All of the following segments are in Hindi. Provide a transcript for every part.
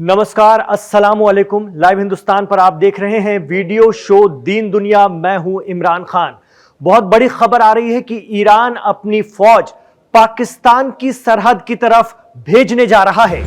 नमस्कार, अस्सलाम वालेकुम। लाइव हिंदुस्तान पर आप देख रहे हैं वीडियो शो दीन दुनिया। मैं हूं इमरान खान। बहुत बड़ी खबर आ रही है कि ईरान अपनी फौज पाकिस्तान की सरहद की तरफ भेजने जा रहा है।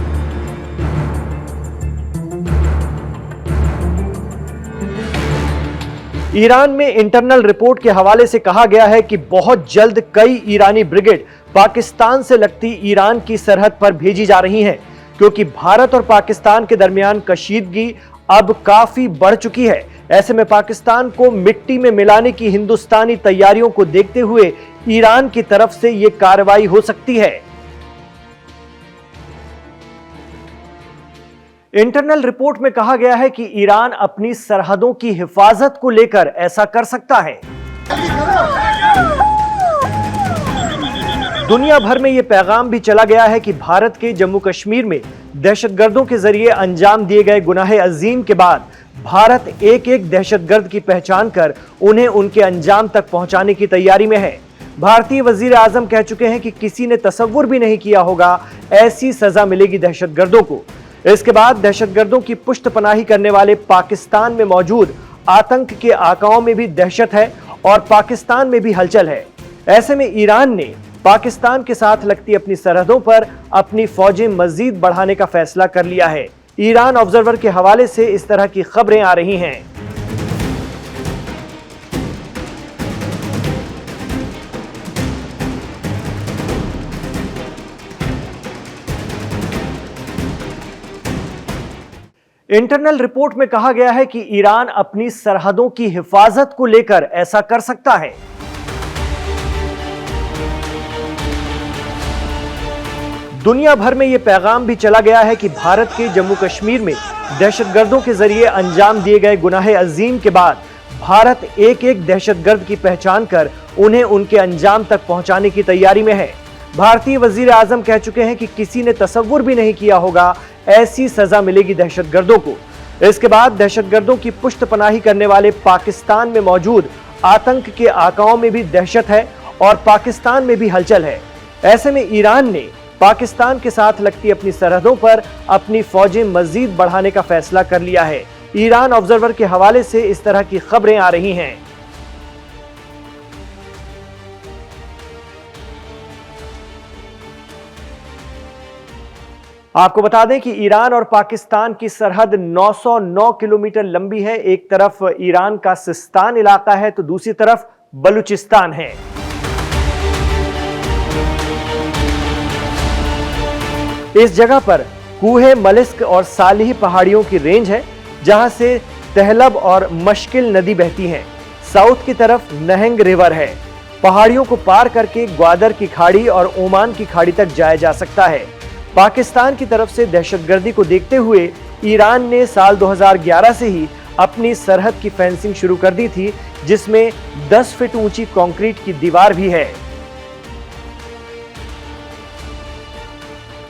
ईरान में इंटरनल रिपोर्ट के हवाले से कहा गया है कि बहुत जल्द कई ईरानी ब्रिगेड पाकिस्तान से लगती ईरान की सरहद पर भेजी जा रही हैं, क्योंकि भारत और पाकिस्तान के दरमियान कशीदगी अब काफी बढ़ चुकी है। ऐसे में पाकिस्तान को मिट्टी में मिलाने की हिंदुस्तानी तैयारियों को देखते हुए ईरान की तरफ से यह कार्रवाई हो सकती है। इंटरनल रिपोर्ट में कहा गया है कि ईरान अपनी सरहदों की हिफाजत को लेकर ऐसा कर सकता है। दुनिया भर में यह पैगाम भी चला गया है कि भारत के जम्मू कश्मीर में दहशतगर्दों के जरिए अंजाम दिए गए गुनाह अजीम के बाद भारत एक एक दहशतगर्द की पहचान कर उन्हें उनके अंजाम तक पहुंचाने की तैयारी में है। भारतीय वजीर आजम कह चुके हैं कि किसी ने तसव्वुर भी नहीं किया होगा ऐसी सजा मिलेगी दहशतगर्दों को। इसके बाद दहशतगर्दों की पुष्टपनाही करने वाले पाकिस्तान में मौजूद आतंक के आकाओं में भी दहशत है और पाकिस्तान में भी हलचल है। ऐसे में ईरान ने पाकिस्तान के साथ लगती अपनी सरहदों पर अपनी फौजें मजीद बढ़ाने का फैसला कर लिया है। ईरान ऑब्जर्वर के हवाले से इस तरह की खबरें आ रही हैं। इंटरनल रिपोर्ट में कहा गया है कि ईरान अपनी सरहदों की हिफाजत को लेकर ऐसा कर सकता है। दुनिया भर में यह पैगाम भी चला गया है कि भारत के जम्मू कश्मीर में दहशतगर्दों के जरिए अंजाम दिए गए गुनाह अजीम के बाद भारत एक एक दहशतगर्द की पहचान कर उन्हें उनके अंजाम तक पहुंचाने की तैयारी में है। भारतीय वजीर आजम कह चुके हैं कि किसी ने तसव्वुर भी नहीं किया होगा ऐसी सजा मिलेगी दहशतगर्दों को। इसके बाद दहशतगर्दों की पुष्टपनाही करने वाले पाकिस्तान में मौजूद आतंक के आकाओं में भी दहशत है और पाकिस्तान में भी हलचल है। ऐसे में ईरान ने पाकिस्तान के साथ लगती अपनी सरहदों पर अपनी फौजें मजीद बढ़ाने का फैसला कर लिया है। ईरान ऑब्जर्वर के हवाले से इस तरह की खबरें आ रही हैं। आपको बता दें कि ईरान और पाकिस्तान की सरहद 909 किलोमीटर लंबी है। एक तरफ ईरान का सिस्तान इलाका है तो दूसरी तरफ बलूचिस्तान है। इस जगह पर कूहे मलिस्क और सालिह पहाड़ियों की रेंज है, जहां से तहलब और मश्किल नदी बहती हैं। साउथ की तरफ नहंग रिवर है। पहाड़ियों को पार करके ग्वादर की खाड़ी और ओमान की खाड़ी तक जाया जा सकता है। पाकिस्तान की तरफ से दहशतगर्दी को देखते हुए ईरान ने साल 2011 से ही अपनी सरहद की फेंसिंग शुरू कर दी थी, जिसमें 10 फीट ऊंची कंक्रीट की दीवार भी है।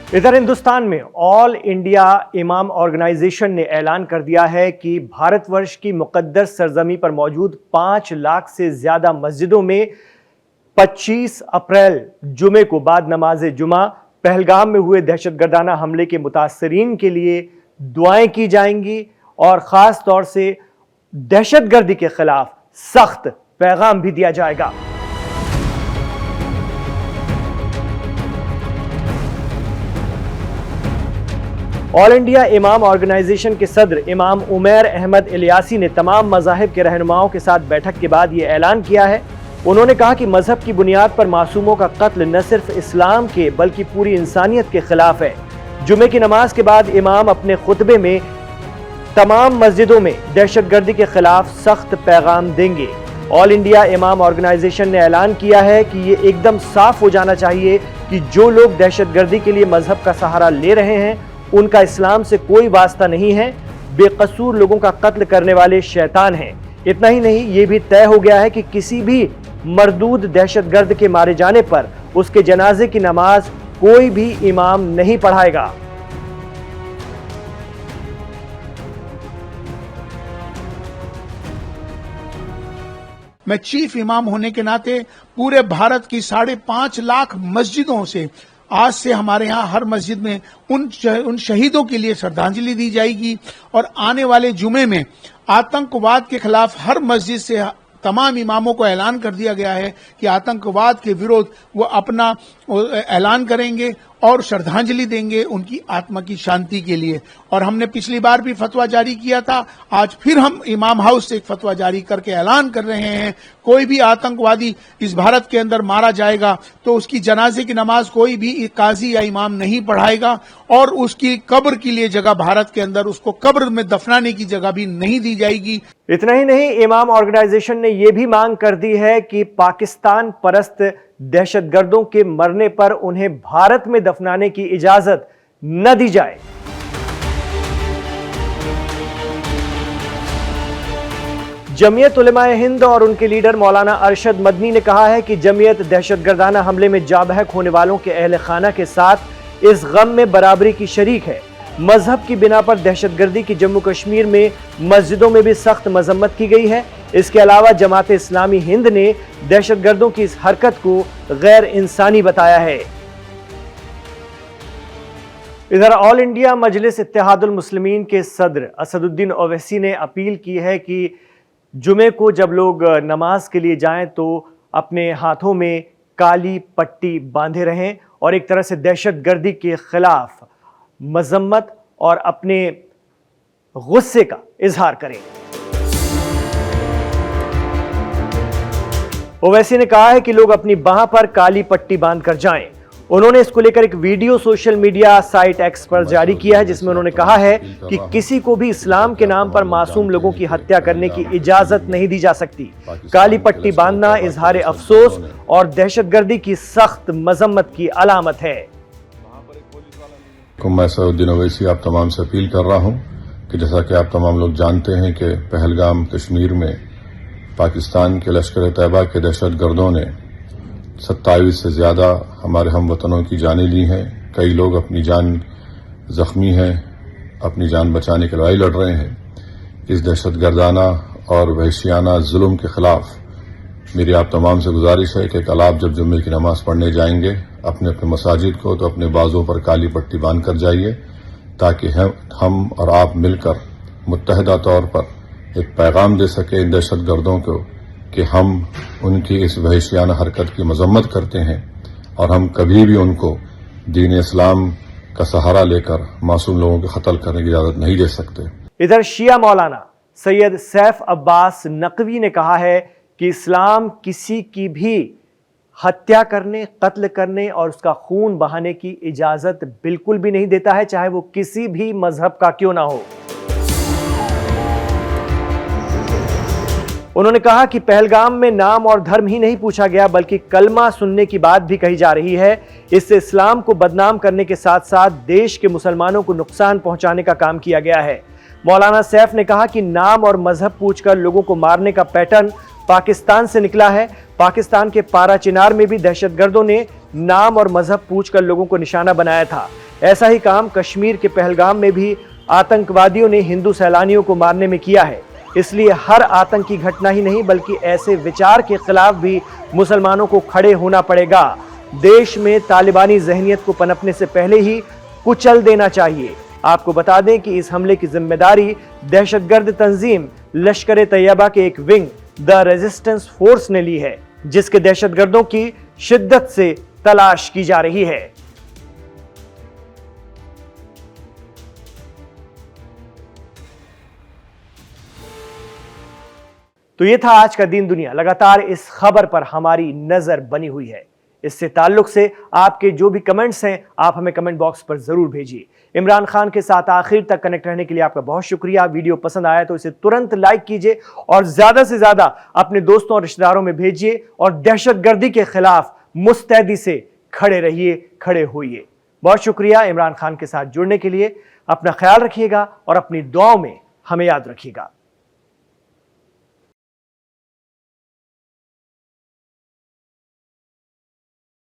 इधर हिंदुस्तान में ऑल इंडिया इमाम ऑर्गेनाइजेशन ने ऐलान कर दिया है कि भारतवर्ष की मुकद्दस सरजमी पर मौजूद 5 लाख से ज्यादा मस्जिदों में 25 अप्रैल जुमे को बाद नमाज जुमा पहलगाम में हुए दहशतगर्दाना हमले के मुतासरीन के लिए दुआएं की जाएंगी और खास तौर से दहशतगर्दी के खिलाफ सख्त पैगाम भी दिया जाएगा। ऑल इंडिया इमाम ऑर्गेनाइजेशन के सदर इमाम उमैर अहमद इलियासी ने तमाम मज़ाहिब के रहनुमाओं के साथ बैठक के बाद ये ऐलान किया है। उन्होंने कहा कि मजहब की बुनियाद पर मासूमों का कत्ल न सिर्फ इस्लाम के बल्कि पूरी इंसानियत के खिलाफ है। जुमे की नमाज के बाद इमाम अपने खुतबे में तमाम मस्जिदों में दहशतगर्दी के खिलाफ सख्त पैगाम देंगे। ऑल इंडिया इमाम ऑर्गेनाइजेशन ने ऐलान किया है कि ये एकदम साफ हो जाना चाहिए कि जो लोग दहशतगर्दी के लिए मजहब का सहारा ले रहे हैं उनका इस्लाम से कोई वास्ता नहीं है। बेकसूर लोगों का कत्ल करने वाले शैतान हैं। इतना ही नहीं, ये भी तय हो गया है कि किसी भी मरदूद दहशतगर्द के मारे जाने पर उसके जनाजे की नमाज कोई भी इमाम नहीं पढ़ाएगा। मैं चीफ इमाम होने के नाते पूरे भारत की 5.5 लाख मस्जिदों से आज से हमारे यहाँ हर मस्जिद में उन शहीदों के लिए श्रद्धांजलि दी जाएगी और आने वाले जुमे में आतंकवाद के खिलाफ हर मस्जिद से तमाम इमामों को ऐलान कर दिया गया है कि आतंकवाद के विरोध वो अपना ऐलान करेंगे और श्रद्धांजलि देंगे उनकी आत्मा की शांति के लिए। और हमने पिछली बार भी फतवा जारी किया था, आज फिर हम इमाम हाउस से एक फतवा जारी करके ऐलान कर रहे हैं, कोई भी आतंकवादी इस भारत के अंदर मारा जाएगा तो उसकी जनाजे की नमाज कोई भी काजी या इमाम नहीं पढ़ाएगा और उसकी कब्र के लिए जगह भारत के अंदर उसको कब्र में दफनाने की जगह भी नहीं दी जाएगी। इतना ही नहीं, इमाम ऑर्गेनाइजेशन ने यह भी मांग कर दी है कि पाकिस्तान परस्त दहशतगर्दों के मरने पर उन्हें भारत में दफनाने की इजाजत न दी जाए। जमीयत उलमाए हिंद और उनके लीडर मौलाना अरशद मदनी ने कहा है कि जमीयत दहशतगर्दाना हमले में जाबहक होने वालों के अहले खाना के साथ इस गम में बराबरी की शरीक है। मजहब की बिना पर दहशतगर्दी की जम्मू कश्मीर में मस्जिदों में भी सख्त मजम्मत की गई है। इसके अलावा जमात इस्लामी हिंद ने दहशतगर्दों की इस हरकत को गैर इंसानी बताया है। इधर ऑल इंडिया मजलिस इत्तेहादुल मुस्लिमीन के सदर असदुद्दीन ओवैसी ने अपील की है कि जुमे को जब लोग नमाज के लिए जाएं तो अपने हाथों में काली पट्टी बांधे रहें और एक तरह से दहशतगर्दी के खिलाफ मजम्मत और अपने गुस्से का इजहार करें। ओवैसी ने कहा है कि लोग अपनी बाह पर काली पट्टी बांधकर जाएं। उन्होंने इसको लेकर एक video social media site x पर जारी किया है, जिसमें उन्होंने कहा है कि किसी को भी इस्लाम के नाम पर मासूम लोगों की हत्या करने की इजाजत नहीं दी जा सकती। काली पट्टी बांधना इजहार अफसोस और दहशतगर्दी की सख्त मजम्मत की अलामत है। मैं असदुद्दीन ओवैसी आप तमाम से अपील कर रहा हूं कि जैसा कि आप तमाम लोग जानते हैं कि पहलगाम कश्मीर में पाकिस्तान के लश्कर तैयबा के दहशतगर्दों ने 27 से ज्यादा हमारे हम वतनों की जानें ली हैं। कई लोग अपनी जान जख्मी हैं, अपनी जान बचाने की लड़ाई लड़ रहे हैं। इस दहशतगर्दाना और वहशियाना जुल्म के खिलाफ मेरी आप तमाम से गुजारिश है कि कल आप जब जुम्मे की नमाज पढ़ने जाएंगे अपने अपने मसाजिद को तो अपने बाजों पर काली पट्टी बांध कर जाइए, ताकि हम और आप मिलकर मुत्तहदा तौर पर एक पैगाम दे सके इन दहशतगर्दों को कि हम उनकी इस वहशियाना हरकत की मजम्मत करते हैं और हम कभी भी उनको दीन इस्लाम का सहारा लेकर मासूम लोगों को कत्ल करने की इजाजत नहीं दे सकते। इधर शिया मौलाना सैयद सैफ अब्बास नकवी ने कहा है कि इस्लाम किसी की भी हत्या करने, कत्ल करने और उसका खून बहाने की इजाजत बिल्कुल भी नहीं देता है, चाहे वो किसी भी मजहब का क्यों ना हो। उन्होंने कहा कि पहलगाम में नाम और धर्म ही नहीं पूछा गया बल्कि कलमा सुनने की बात भी कही जा रही है। इससे इस्लाम को बदनाम करने के साथ साथ देश के मुसलमानों को नुकसान पहुंचाने का काम किया गया है। मौलाना सैफ ने कहा कि नाम और मजहब पूछकर लोगों को मारने का पैटर्न पाकिस्तान से निकला है। पाकिस्तान के पारा चिनार में भी दहशतगर्दों ने नाम और मजहब पूछकर लोगों को निशाना बनाया था। ऐसा ही काम कश्मीर के पहलगाम में भी आतंकवादियों ने हिंदू सैलानियों को मारने में किया है। इसलिए हर आतंकी घटना ही नहीं बल्कि ऐसे विचार के खिलाफ भी मुसलमानों को खड़े होना पड़ेगा। देश में तालिबानी जहनियत को पनपने से पहले ही कुचल देना चाहिए। आपको बता दें कि इस हमले की जिम्मेदारी दहशतगर्द तंजीम लश्कर तैयबा के एक विंग द रेजिस्टेंस फोर्स ने ली है, जिसके दहशतगर्दों की शिद्दत से तलाश की जा रही है। तो ये था आज का दीन दुनिया। लगातार इस खबर पर हमारी नजर बनी हुई है। इससे ताल्लुक से आपके जो भी कमेंट्स हैं आप हमें कमेंट बॉक्स पर जरूर भेजिए। इमरान खान के साथ आखिर तक कनेक्ट रहने के लिए आपका बहुत शुक्रिया। वीडियो पसंद आया तो इसे तुरंत लाइक कीजिए और ज्यादा से ज्यादा अपने दोस्तों और रिश्तेदारों में भेजिए और दहशतगर्दी के खिलाफ मुस्तैदी से खड़े रहिए, खड़े होइए। बहुत शुक्रिया इमरान खान के साथ जुड़ने के लिए। अपना ख्याल रखिएगा और अपनी दुआओं में हमें याद रखिएगा।